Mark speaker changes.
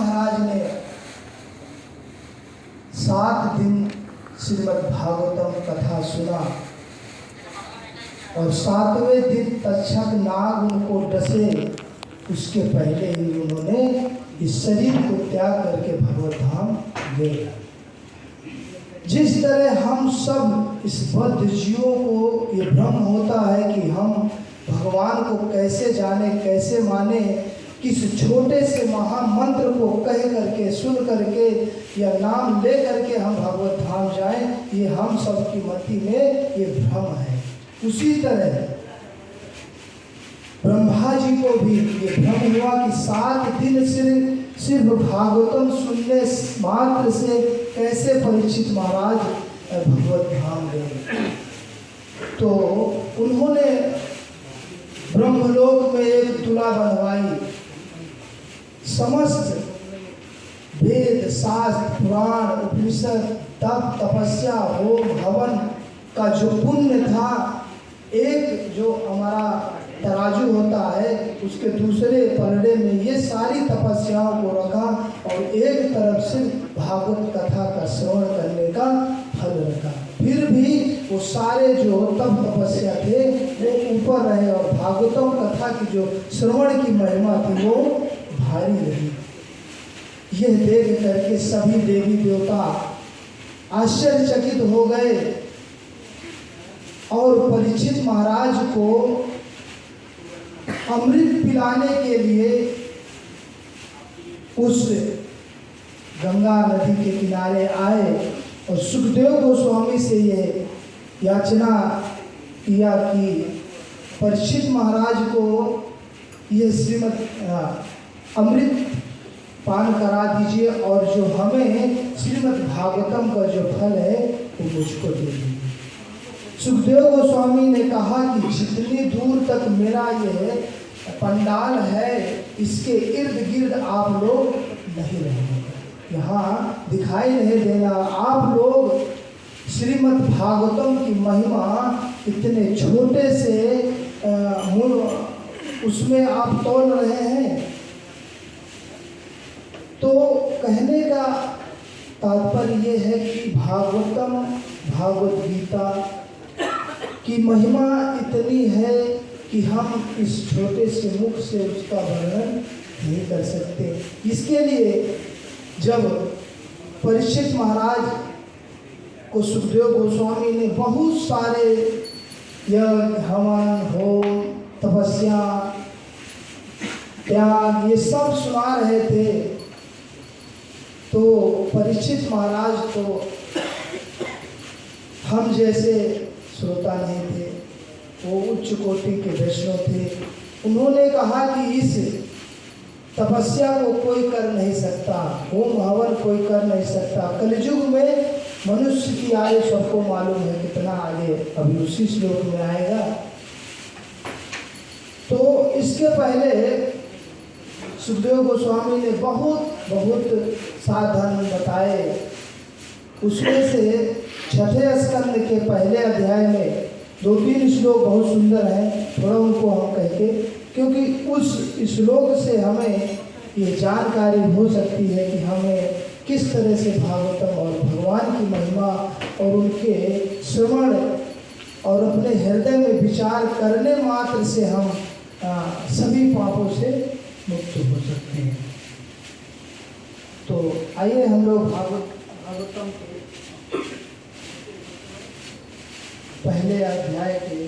Speaker 1: महाराज ने 7 दिन श्रीमद् भागवतम कथा सुना और 7वें दिन तक्षक नाग उनको डसे, उसके पहले ही उन्होंने इस शरीर को त्याग करके भगवत धाम गए। जिस तरह हम सब इस बद्ध जीवों को ये भ्रम होता है कि हम भगवान को कैसे जाने, कैसे माने, किस छोटे से महामंत्र को कह करके, सुन करके या नाम ले करके हम भगवत धाम जाएं, ये हम सब की मति में ये भ्रम है। उसी तरह ब्रह्मा जी को भी ये भ्रम हुआ कि 7 दिन सिर्फ भागवतम सुनने मात्र से कैसे परीक्षित महाराज भगवत धाम गए। तो उन्होंने ब्रह्मलोक में एक तुला बनवाई, समस्त वेद शास्त्र पुराण उपनिषद तप तपस्या होम हवन का जो पुण्य था, एक जो हमारा तराजू होता है उसके दूसरे पलड़े में ये सारी तपस्याओं को रखा और एक तरफ से भागवत कथा का श्रवण करने का फल रखा। फिर भी वो सारे जो तप तपस्या थे वो ऊपर रहे और भागवतम कथा की जो श्रवण की महिमा थी वो भारी रही। यह देख करके सभी देवी देवता आश्चर्यचकित हो गए और परीक्षित महाराज को अमृत पिलाने के लिए उस गंगा नदी के किनारे आए और सुखदेव गोस्वामी से ये याचना किया कि परीक्षित महाराज को ये श्रीमद् अमृत पान करा दीजिए और जो हमें श्रीमद् भागवतम का जो फल है वो मुझको दे दीजिए। सुखदेव गोस्वामी ने कहा कि जितनी दूर तक मेरा ये पंडाल है इसके इर्द गिर्द आप लोग नहीं रहेंगे, यहाँ दिखाई नहीं देना। आप लोग श्रीमद् भागवतम की महिमा इतने छोटे से उसमें आप तोल रहे हैं। तो कहने का तात्पर्य ये है कि भागवतम भगवद गीता की महिमा इतनी है कि हम इस छोटे से मुख से उसका वर्णन नहीं कर सकते। इसके लिए जब परीक्षित महाराज को सुखदेव गोस्वामी ने बहुत सारे यज्ञ हवन होम तपस्या त्याग ये सब सुना रहे थे, तो परीक्षित महाराज तो हम जैसे श्रोता नहीं थे, वो उच्च कोटि के वैष्णव थे। उन्होंने कहा कि इस तपस्या को कोई कर नहीं सकता, होम हवन कोई कर नहीं सकता। कलयुग में मनुष्य की आयु सबको मालूम है कितना आगे, अभी उसी श्लोक में आएगा। तो इसके पहले सुखदेव गोस्वामी ने बहुत साधन बताए। उसमें से 6ठे स्कंद के पहले अध्याय में 2-3 श्लोक बहुत सुंदर हैं, थोड़ा उनको हम कहते, क्योंकि उस श्लोक से हमें ये जानकारी हो सकती है कि हमें किस तरह से भागवतम और भगवान की महिमा और उनके श्रवण और अपने हृदय में विचार करने मात्र से हम सभी पापों से मुक्त हो सकते हैं। तो आइए हम लोग भागवतम के पहले अध्याय के